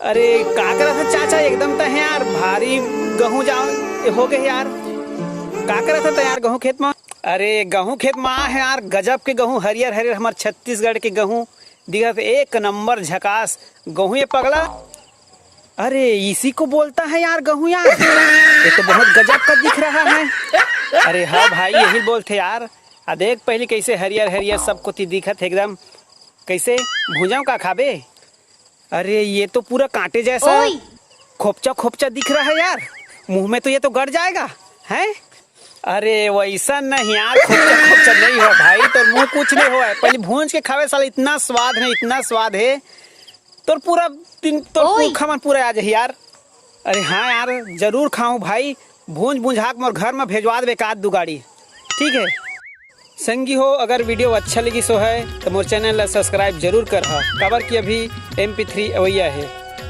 अरे का करत है चाचा, एकदम तो है यार भारी गेहूं जाओ हो गए यार। का करत है यार गेहूं खेत में? अरे गेहूं खेत में है यार, गजब के गेहूं, हरियर हरियर हमार छत्तीसगढ़ के गेहूं दिखत, एक नंबर झकास गेहूं ये पगला। अरे इसी को बोलता है यार गेहूं यार, ये तो बहुत गजब का दिख रहा है। अरे हाँ भाई यही बोलते यार। आ देख पहले कैसे हरियर हरियर सब कुछ दिखत एकदम, कैसे भुजाओ का खाबे। अरे ये तो पूरा कांटे जैसा खोपचा खोपचा दिख रहा है यार, मुंह में तो ये तो गड़ जाएगा है। अरे वैसा नहीं यार, खोपचा खोपचा नहीं हो भाई, तो मुंह कुछ नहीं हो, पहले भूंज के खावे साला, इतना स्वाद है इतना स्वाद है, तो पूरा दिन तो खावन पूरा आ जाए यार। अरे हाँ यार जरूर खाऊं भाई, भूंज भूंझाक मोर घर में भेजवा दे एक आध दो गाड़ी, ठीक है संगी हो। अगर वीडियो अच्छा लगी सो है तो मोर चैनल ला सब्सक्राइब जरूर कर, खबर की अभी MP3 अवैया है।